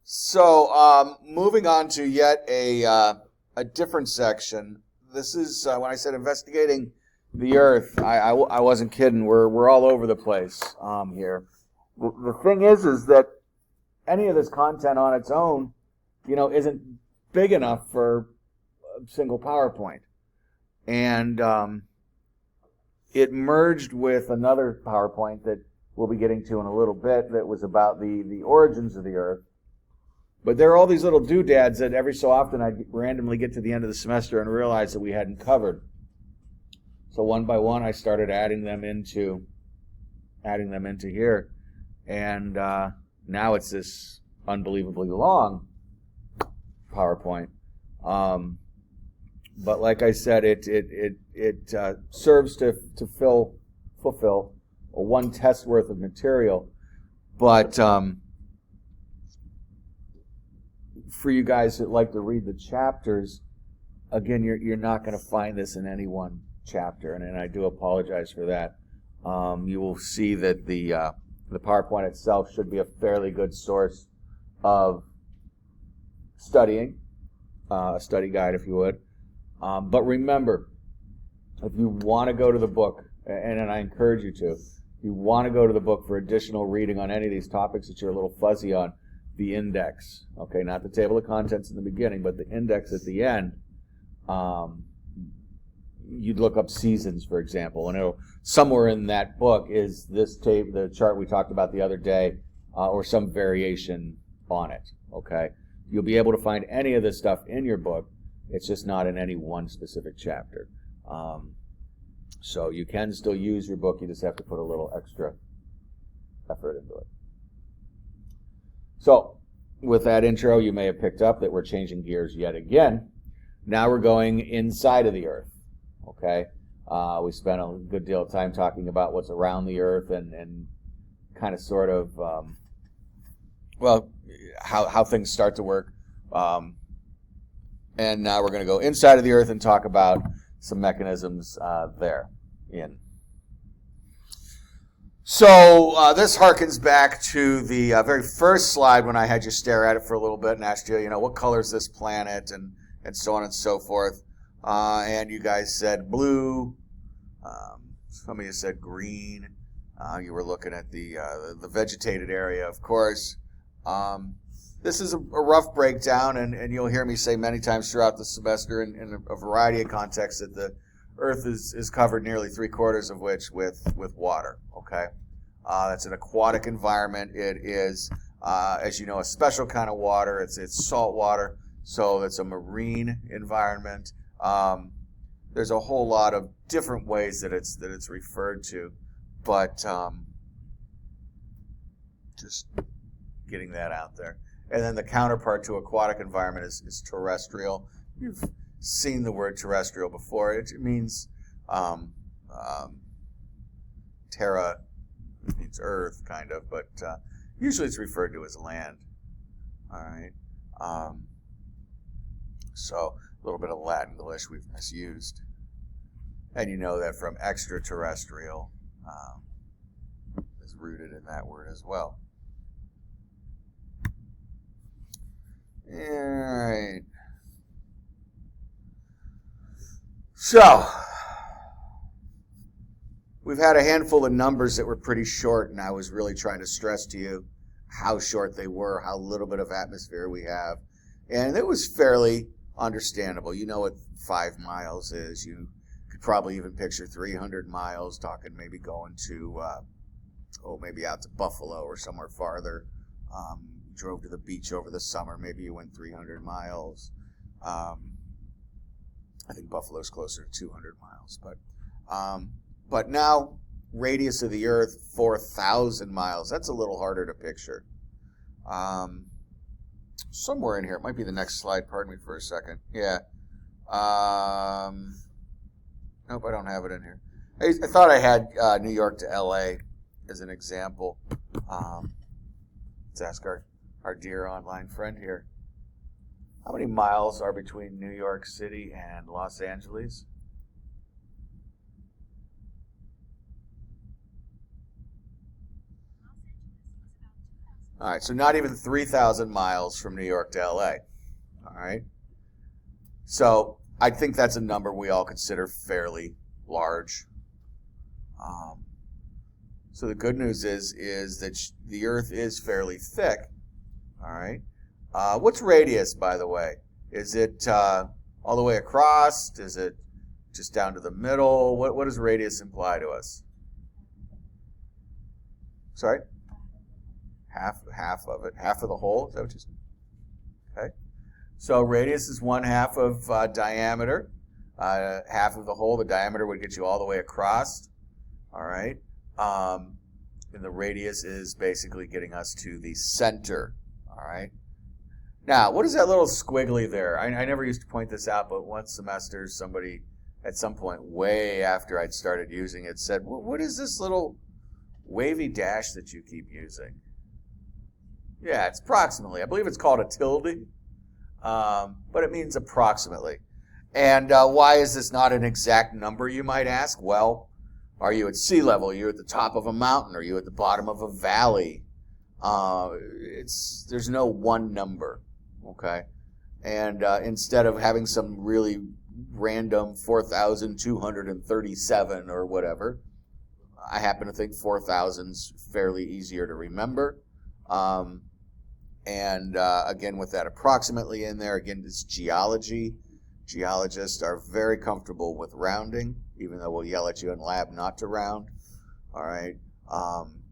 So, moving on to yet a different section. This is when I said investigating the Earth. I wasn't kidding. We're all over the place here. The thing is that any of this content on its own, isn't big enough for a single PowerPoint, and it merged with another PowerPoint that we'll be getting to in a little bit. That was about the origins of the Earth. But there are all these little doodads that every so often I randomly get to the end of the semester and realize that we hadn't covered. So one by one, I started adding them into here, and now it's this unbelievably long PowerPoint. But like I said, it serves to fulfill one test worth of material, but for you guys that like to read the chapters, again, you're not going to find this in any one chapter, and I do apologize for that. You will see that the PowerPoint itself should be a fairly good source of studying, a study guide, if you would. But remember, if you want to go to the book, and I encourage you to, if you want to go to the book for additional reading on any of these topics that you're a little fuzzy on, the index, okay, not the table of contents in the beginning, but the index at the end. You'd look up seasons, for example, and somewhere in that book is this tape, the chart we talked about the other day, or some variation on it. Okay, you'll be able to find any of this stuff in your book. It's just not in any one specific chapter. So you can still use your book. You just have to put a little extra effort into it. So, with that intro, you may have picked up that we're changing gears yet again. Now we're going inside of the Earth, okay? We spent a good deal of time talking about what's around the Earth and kind of sort of, how things start to work. And now we're going to go inside of the Earth and talk about some mechanisms there in. So this harkens back to the very first slide when I had you stare at it for a little bit and asked you, what color is this planet, and so on and so forth. And you guys said blue. Some of you said green. You were looking at the vegetated area, of course. This is a rough breakdown, and you'll hear me say many times throughout the semester in a variety of contexts that the Earth is covered nearly 3/4 of which with water. Okay, that's an aquatic environment. It is, as you know, a special kind of water. It's salt water, so it's a marine environment. There's a whole lot of different ways that it's referred to, but just getting that out there. And then the counterpart to aquatic environment is terrestrial. You've seen the word terrestrial before. It means terra means earth, kind of, but usually it's referred to as land. All right. So a little bit of Latin English we've misused. And you know that from extraterrestrial is rooted in that word as well. All right. So, we've had a handful of numbers that were pretty short, and I was really trying to stress to you how short they were, how little bit of atmosphere we have. And it was fairly understandable. You know what 5 miles is. You could probably even picture 300 miles, talking maybe going to, maybe out to Buffalo or somewhere farther. Drove to the beach over the summer. Maybe you went 300 miles. I think Buffalo's closer to 200 miles. But now, radius of the Earth, 4,000 miles. That's a little harder to picture. Somewhere in here, it might be the next slide. Pardon me for a second. Yeah. Nope, I don't have it in here. I thought I had New York to L.A. as an example. Let's ask our dear online friend here. How many miles are between New York City and Los Angeles? All right, so not even 3,000 miles from New York to LA. All right. So I think that's a number we all consider fairly large. So the good news is that the Earth is fairly thick. All right. What's radius, by the way? Is it all the way across? Is it just down to the middle? What does radius imply to us? Sorry? Half of it. Half of the whole? Is that what you said? Okay. So radius is 1/2 of diameter. Half of the whole, the diameter would get you all the way across. All right. And the radius is basically getting us to the center. All right. Now, what is that little squiggly there? I never used to point this out, but one semester somebody at some point way after I'd started using it said, what is this little wavy dash that you keep using? Yeah, it's approximately. I believe it's called a tilde, but it means approximately. And why is this not an exact number, you might ask? Well, are you at sea level? Are you at the top of a mountain? Are you at the bottom of a valley? There's no one number, okay? And instead of having some really random 4,237 or whatever, I happen to think 4,000's fairly easier to remember. Again, with that approximately in there, again, it's geology. Geologists are very comfortable with rounding, even though we'll yell at you in lab not to round. All right.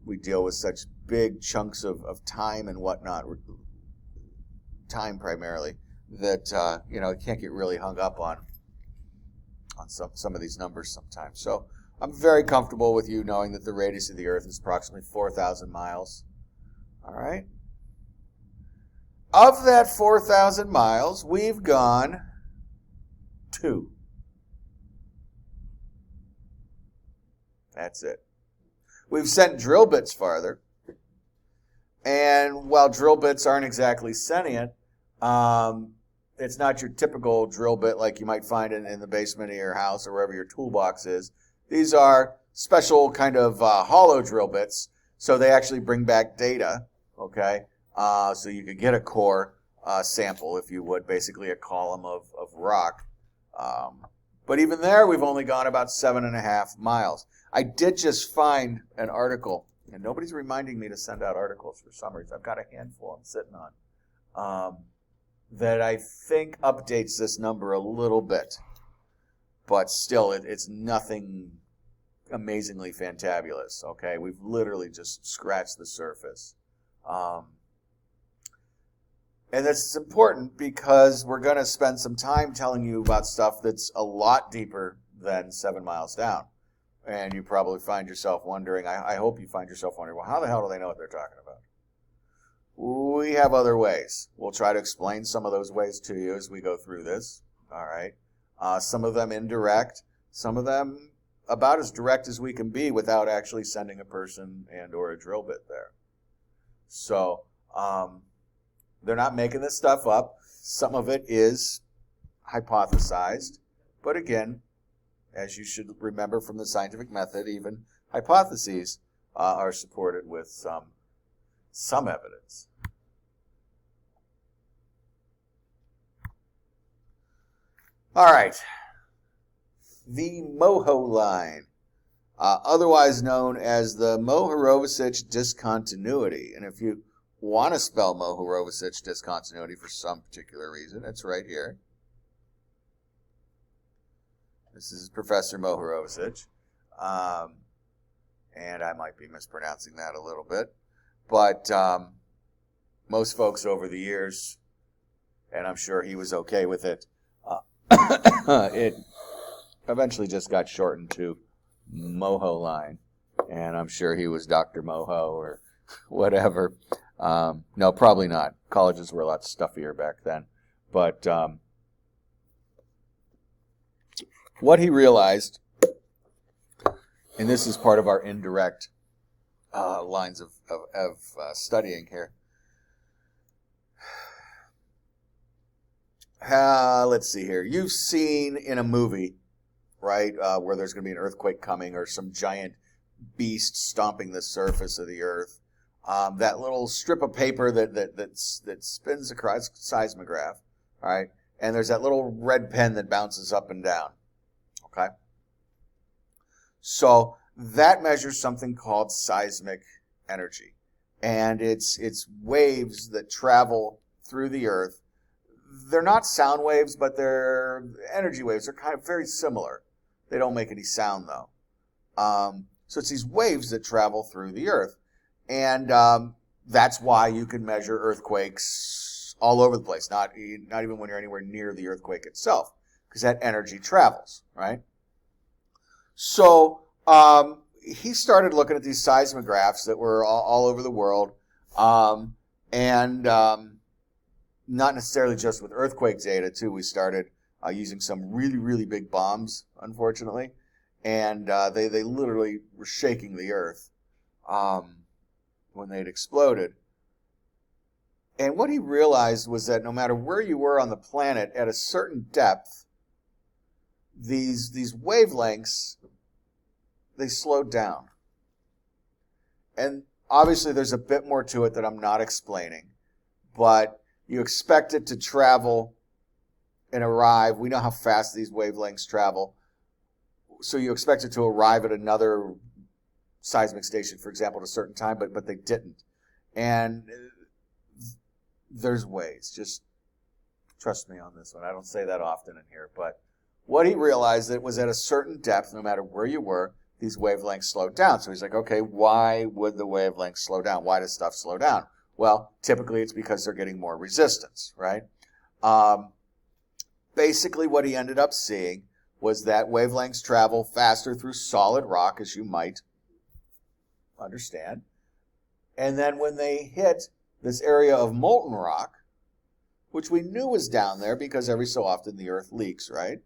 We deal with such big chunks of time and whatnot, time primarily, that it can't get really hung up on some of these numbers sometimes. So I'm very comfortable with you knowing that the radius of the Earth is approximately 4,000 miles. All right. Of that 4,000 miles, we've gone 2. That's it. We've sent drill bits farther. And while drill bits aren't exactly sentient, it's not your typical drill bit like you might find in the basement of your house or wherever your toolbox is. These are special kind of hollow drill bits, so they actually bring back data, okay? So you could get a core sample, if you would, basically a column of rock. But even there, we've only gone about 7.5 miles. I did just find an article, and nobody's reminding me to send out articles for some reason. I've got a handful I'm sitting on, that I think updates this number a little bit. But still, it's nothing amazingly fantabulous, okay? We've literally just scratched the surface. And that's important because we're going to spend some time telling you about stuff that's a lot deeper than 7 miles down. And you probably find yourself wondering, I hope you find yourself wondering, well, how the hell do they know what they're talking about? We have other ways. We'll try to explain some of those ways to you as we go through this. All right. Some of them indirect, some of them about as direct as we can be without actually sending a person and or a drill bit there. So, they're not making this stuff up. Some of it is hypothesized. But again, as you should remember from the scientific method, even hypotheses are supported with some evidence. All right. The Moho line, otherwise known as the Mohorovicic discontinuity. And if you want to spell Mohorovicic discontinuity for some particular reason, it's right here. This is Professor Mohorovicic. And I might be mispronouncing that a little bit. But most folks over the years, and I'm sure he was okay with it, it eventually just got shortened to Moho line. And I'm sure he was Dr. Moho or whatever. No, probably not. Colleges were a lot stuffier back then. But what he realized, and this is part of our indirect lines of studying here. Let's see here. You've seen in a movie, right, where there's going to be an earthquake coming or some giant beast stomping the surface of the earth. that little strip of paper that spins across seismograph, all right? And there's that little red pen that bounces up and down, okay? So that measures something called seismic energy, and it's waves that travel through the earth. They're not sound waves, but they're energy waves. They're kind of very similar. They don't make any sound, though. So it's these waves that travel through the earth. And that's why you can measure earthquakes all over the place, not even when you're anywhere near the earthquake itself, because that energy travels, right? So he started looking at these seismographs that were all over the world, and not necessarily just with earthquake data, too. We started using some really, really big bombs, unfortunately, and they literally were shaking the earth when they'd exploded. And what he realized was that no matter where you were on the planet, at a certain depth, these wavelengths, they slowed down. And obviously there's a bit more to it that I'm not explaining, but you expect it to travel and arrive. We know how fast these wavelengths travel. So you expect it to arrive at another seismic station, for example, at a certain time, but they didn't. And there's ways. Just trust me on this one. I don't say that often in here. But what he realized that was at a certain depth, no matter where you were, these wavelengths slowed down. So he's like, okay, why would the wavelengths slow down? Why does stuff slow down? Well, typically it's because they're getting more resistance, right? Basically what he ended up seeing was that wavelengths travel faster through solid rock, as you might understand. And then when they hit this area of molten rock, which we knew was down there because every so often the earth leaks, right?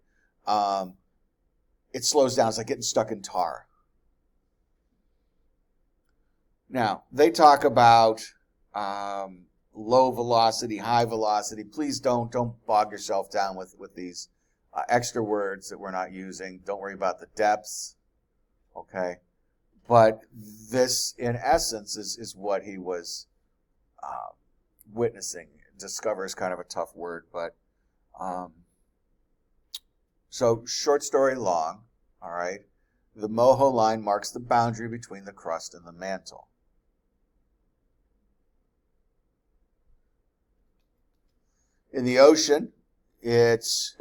It slows down. It's like getting stuck in tar. Now, they talk about low velocity, high velocity. Please don't bog yourself down with these extra words that we're not using. Don't worry about the depths, okay? But this, in essence, is what he was witnessing. Discover is kind of a tough word, but so short story long, all right? The Moho line marks the boundary between the crust and the mantle. In the ocean, it's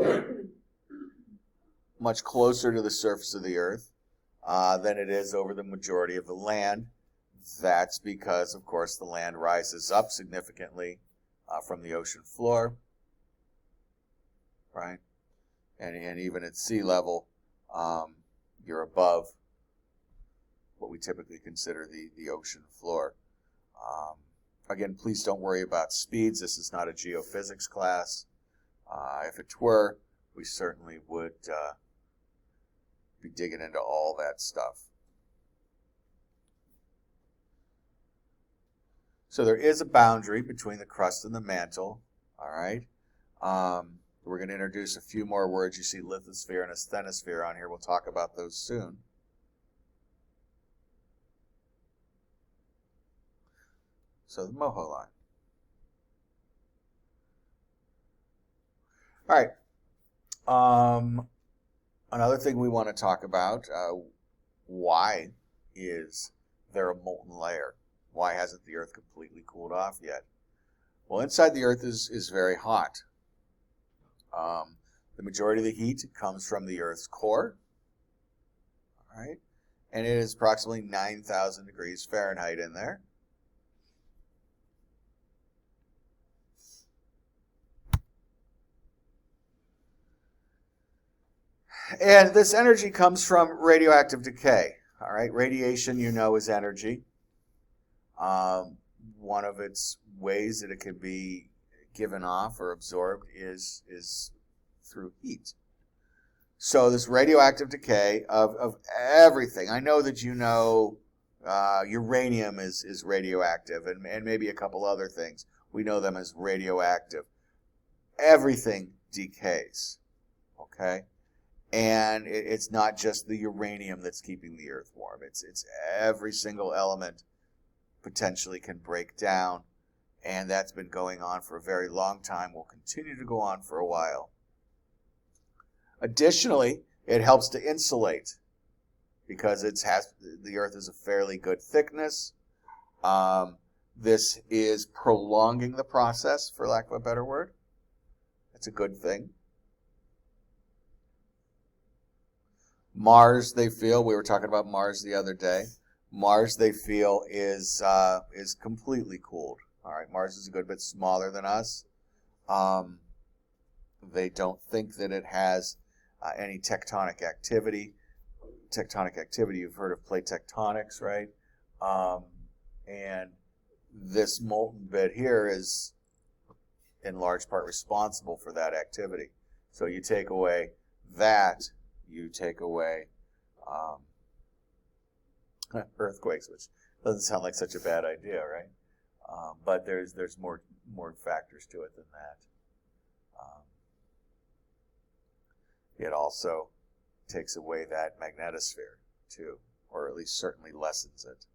much closer to the surface of the earth than it is over the majority of the land. That's because, of course, the land rises up significantly from the ocean floor, right? And even at sea level, you're above what we typically consider the ocean floor. Again, please don't worry about speeds. This is not a geophysics class. If it were, we certainly would be digging into all that stuff. So there is a boundary between the crust and the mantle, all right? We're going to introduce a few more words. You see lithosphere and asthenosphere on here. We'll talk about those soon. So the Moho line. All right. Another thing we want to talk about, why is there a molten layer? Why hasn't the Earth completely cooled off yet? Well, inside the Earth is very hot. The majority of the heat comes from the Earth's core, all right? And it is approximately 9,000 degrees Fahrenheit in there. And this energy comes from radioactive decay, all right? Radiation, you know, is energy. One of its ways that it can be given off or absorbed is through heat. So this radioactive decay of everything. I know that you know uranium is radioactive and maybe a couple other things. We know them as radioactive. Everything decays, okay? And it's not just the uranium that's keeping the Earth warm. It's every single element, potentially can break down. And that's been going on for a very long time, will continue to go on for a while. Additionally, it helps to insulate because the Earth is a fairly good thickness. This is prolonging the process, for lack of a better word. That's a good thing. Mars, they feel, we were talking about Mars the other day. Mars, they feel, is completely cooled. All right, Mars is a good bit smaller than us. They don't think that it has any tectonic activity. Tectonic activity, you've heard of plate tectonics, right? And this molten bit here is in large part responsible for that activity. So you take away that, you take away earthquakes, which doesn't sound like such a bad idea, right? But there's more factors to it than that. It also takes away that magnetosphere too, or at least certainly lessens it.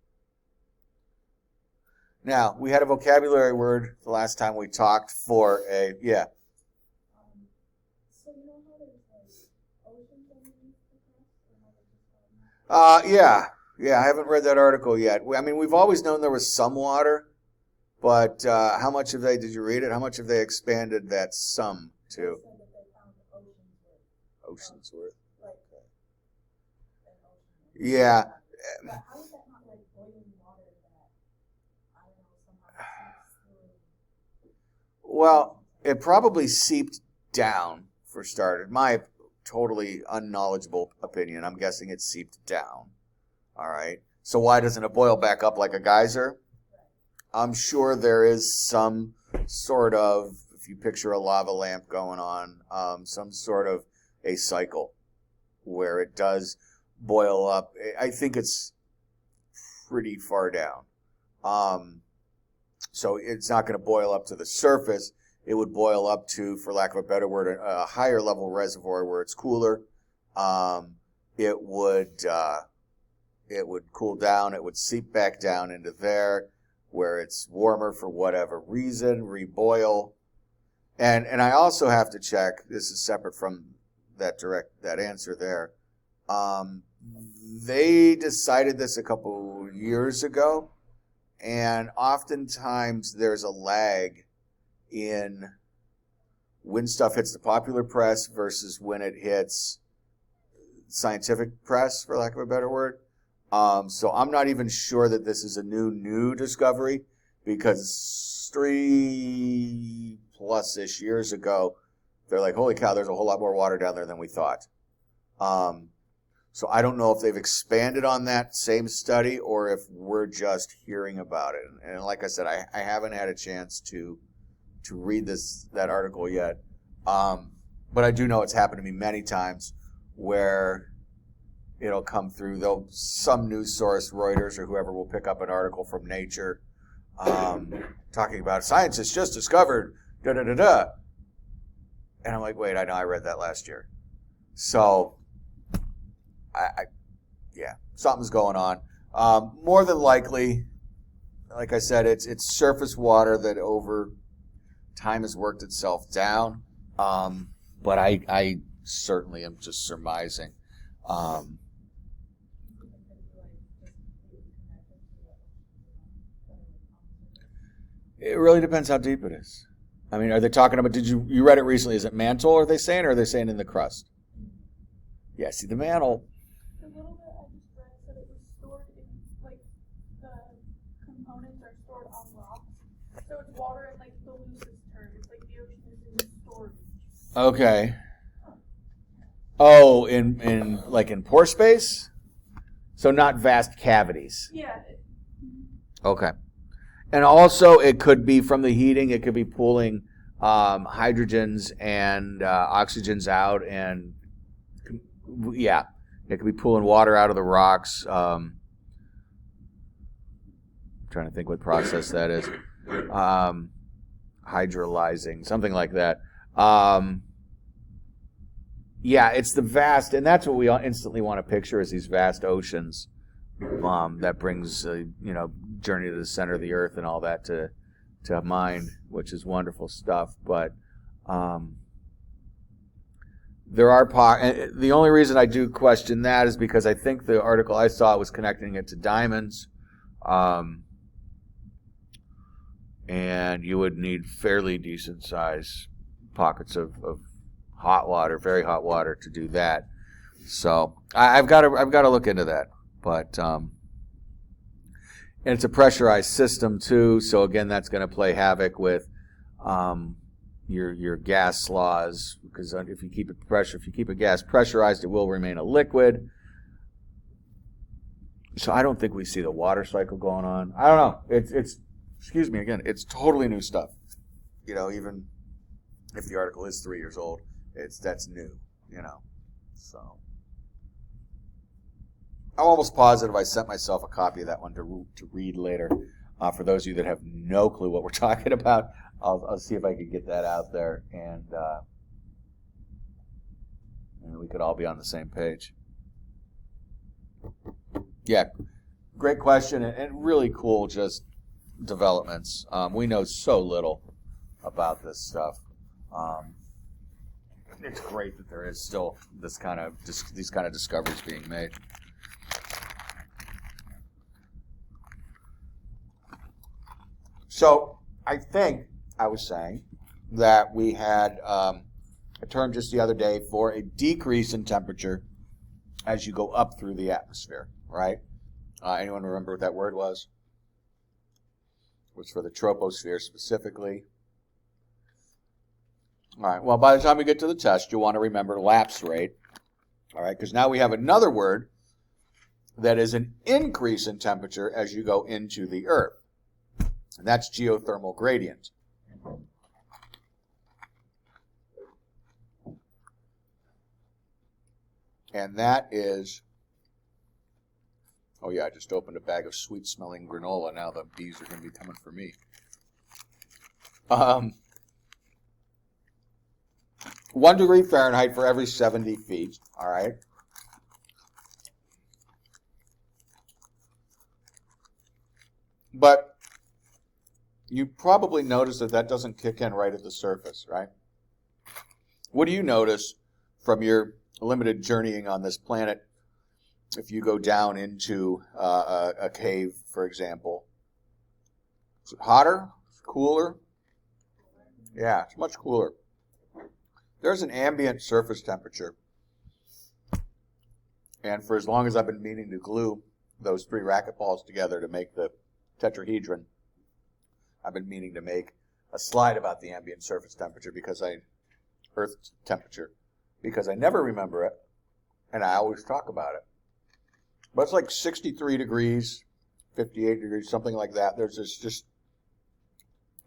Now, we had a vocabulary word the last time we talked for a, yeah. So you know how there's like oceans underneath the crust? Yeah, I haven't read that article yet. I mean, we've always known there was some water, but how much have did you read it? How much have they expanded that some to? They said that they found Oceans worth. Like an ocean. Yeah. But how is that not like boiling water that, I don't know, somehow seeps through? Well, it probably seeped down, for starters. My totally unknowledgeable opinion, I'm guessing it seeped down. All right. So why doesn't it boil back up like a geyser? I'm sure there is some sort of, if you picture a lava lamp going on, some sort of a cycle where it does boil up. I think it's pretty far down. So it's not going to boil up to the surface. It would boil up to, for lack of a better word, a higher level reservoir where it's cooler. It would cool down. It would seep back down into there where it's warmer for whatever reason, reboil. And I also have to check, this is separate from that answer there. They decided this a couple years ago, and oftentimes there's a lag in when stuff hits the popular press versus when it hits scientific press, for lack of a better word. So I'm not even sure that this is a new discovery, because 3+ years ago, they're like, holy cow, there's a whole lot more water down there than we thought. So I don't know if they've expanded on that same study or if we're just hearing about it. And like I said, I haven't had a chance to read that article yet. But I do know it's happened to me many times where it'll come through. Some news source, Reuters or whoever, will pick up an article from Nature talking about scientists just discovered da-da-da-da. And I'm like, wait, I know I read that last year. So, yeah, something's going on. More than likely, like I said, it's surface water that over time has worked itself down. But I certainly am just surmising. It really depends how deep it is. I mean, are they talking about, you read it recently, is it mantle, are they saying, or are they saying in the crust? Yeah, see, the mantle. The little bit I just read said it was stored in, like, the components are stored on rocks. So it's water in, like, the loosest term. It's like the ocean is in storage. Okay. Oh, in pore space? So not vast cavities. Yeah. Okay. And also, it could be from the heating. It could be pulling hydrogens and oxygens out, and yeah, it could be pulling water out of the rocks. I'm trying to think what process that is. Hydrolyzing, something like that. Yeah, it's the vast, and that's what we instantly want to picture, is these vast oceans that brings Journey to the Center of the Earth and all that to mind, which is wonderful stuff. But there are the only reason I do question that is because I think the article I saw was connecting it to diamonds, and you would need fairly decent size pockets of hot water, very hot water, to do that. So I've got to look into that. But and it's a pressurized system too, so again, that's going to play havoc with your gas laws, because if you keep a gas pressurized, it will remain a liquid. So I don't think we see the water cycle going on. I don't know. It's excuse me again. It's totally new stuff. Even if the article is 3 years old, that's new. So I'm almost positive I sent myself a copy of that one to read later. For those of you that have no clue what we're talking about, I'll see if I can get that out there, and we could all be on the same page. Yeah, great question, and really cool just developments. We know so little about this stuff. It's great that there is still these kind of discoveries being made. So I think I was saying that we had a term just the other day for a decrease in temperature as you go up through the atmosphere, right? Anyone remember what that word was? It was for the troposphere specifically. All right, well, by the time we get to the test, you'll want to remember lapse rate, all right, because now we have another word that is an increase in temperature as you go into the Earth. And that's geothermal gradient. And that is, oh yeah, I just opened a bag of sweet-smelling granola. Now the bees are going to be coming for me. 1 degree Fahrenheit for every 70 feet, all right? But you probably notice that doesn't kick in right at the surface, right? What do you notice from your limited journeying on this planet if you go down into a cave, for example? Is it hotter? Cooler? Yeah, it's much cooler. There's an ambient surface temperature. And for as long as I've been meaning to glue those 3 racquetballs together to make the tetrahedron, I've been meaning to make a slide about the ambient surface temperature Earth temperature, because I never remember it, and I always talk about it. But it's like 63 degrees, 58 degrees, something like that. There's this just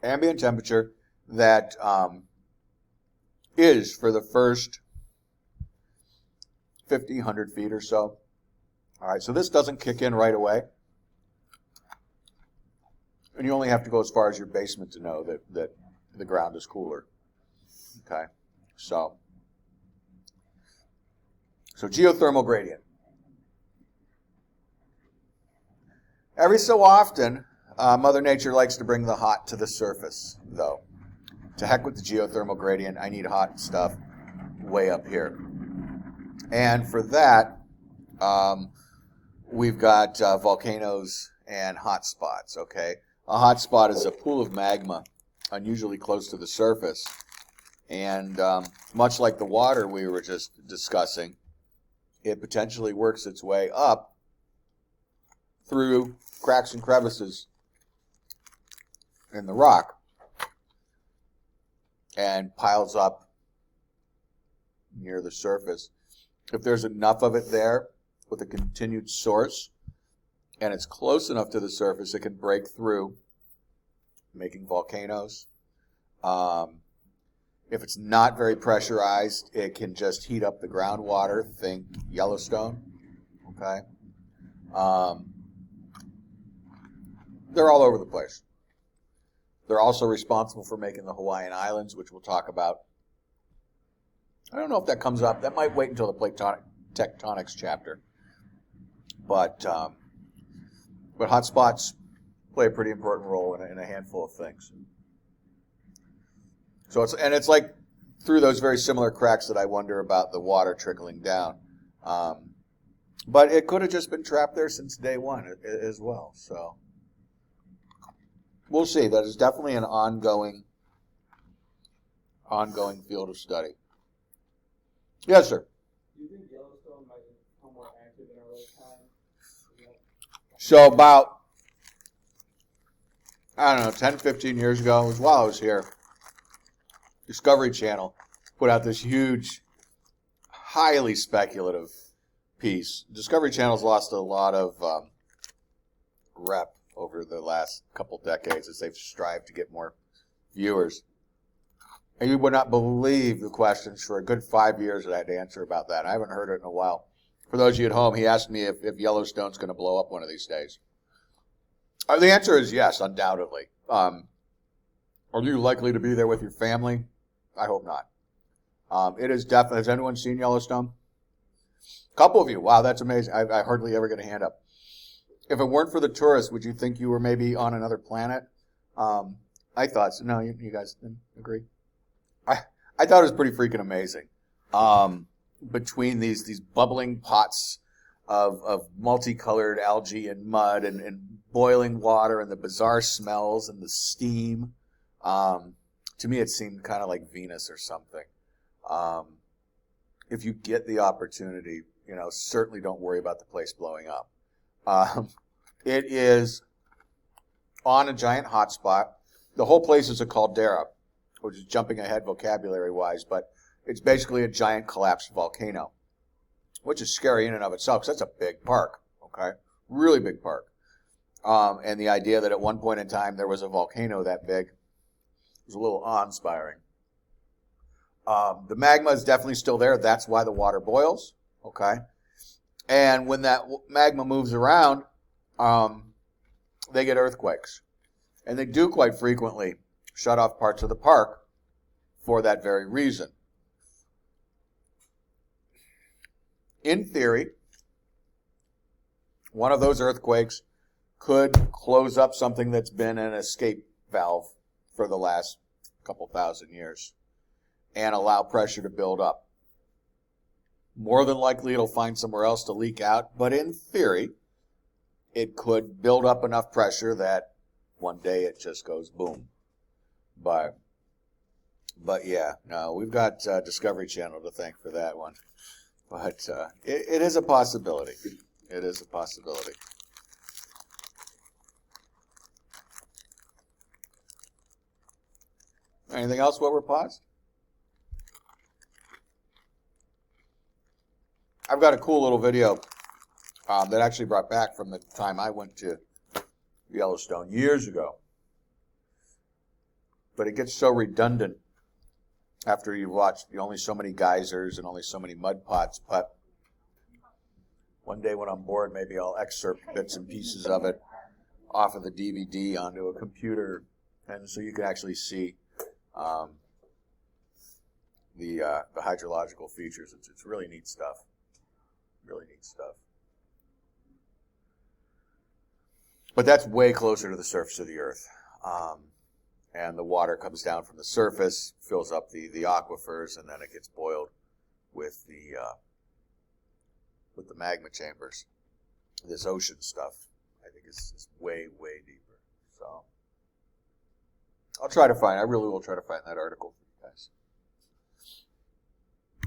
ambient temperature that is for the first 50, 100 feet or so. All right, so this doesn't kick in right away. And you only have to go as far as your basement to know that the ground is cooler. Okay, so geothermal gradient. Every so often, Mother Nature likes to bring the hot to the surface, though. To heck with the geothermal gradient, I need hot stuff way up here. And for that, we've got volcanoes and hot spots, okay? A hot spot is a pool of magma unusually close to the surface. And much like the water we were just discussing, it potentially works its way up through cracks and crevices in the rock and piles up near the surface. If there's enough of it there with a continued source and it's close enough to the surface, it can break through, making volcanoes. If it's not very pressurized, it can just heat up the groundwater. Think Yellowstone. Okay. They're all over the place. They're also responsible for making the Hawaiian Islands, which we'll talk about. I don't know if that comes up. That might wait until the plate tectonics chapter. But hot spots, play a pretty important role in a handful of things. So it's like through those very similar cracks that I wonder about the water trickling down. But it could have just been trapped there since day one as well. So we'll see. That is definitely an ongoing field of study. Yes, sir. Do you think Yellowstone might become more active in our lifetime? So about, I don't know, 10, 15 years ago, it was while I was here, Discovery Channel put out this huge, highly speculative piece. Discovery Channel's lost a lot of rep over the last couple decades as they've strived to get more viewers. And you would not believe the questions for a good 5 years that I had to answer about that. I haven't heard it in a while. For those of you at home, he asked me if Yellowstone's going to blow up one of these days. The answer is yes, undoubtedly. Are you likely to be there with your family? I hope not. It is definitely. Has anyone seen Yellowstone? A couple of you. Wow, that's amazing. I hardly ever get a hand up. If it weren't for the tourists, would you think you were maybe on another planet? I thought so. No, you guys didn't agree? I thought it was pretty freaking amazing. Between these bubbling pots of multicolored algae and mud and boiling water and the bizarre smells and the steam. To me, it seemed kind of like Venus or something. If you get the opportunity, certainly don't worry about the place blowing up. It is on a giant hotspot. The whole place is a caldera, which is jumping ahead vocabulary-wise, but it's basically a giant collapsed volcano, which is scary in and of itself, because that's a big park, okay? Really big park. And the idea that at one point in time there was a volcano that big was a little awe-inspiring. The magma is definitely still there. That's why the water boils, okay? And when that magma moves around, they get earthquakes. And they do quite frequently shut off parts of the park for that very reason. In theory, one of those earthquakes could close up something that's been an escape valve for the last couple thousand years and allow pressure to build up. More than likely, it'll find somewhere else to leak out, but in theory, it could build up enough pressure that one day it just goes boom. But yeah, no, we've got Discovery Channel to thank for that one. But it is a possibility. It is a possibility. Anything else while we're paused? I've got a cool little video that I actually brought back from the time I went to Yellowstone years ago. But it gets so redundant after you've watched only so many geysers and only so many mud pots. But one day when I'm bored, maybe I'll excerpt bits and pieces of it off of the DVD onto a computer, and so you can actually see the hydrological features. It's really neat stuff. Really neat stuff. But that's way closer to the surface of the Earth. And the water comes down from the surface, fills up the aquifers, and then it gets boiled with the magma chambers. This ocean stuff, I think, is way, way deeper. So I really will try to find that article for you guys.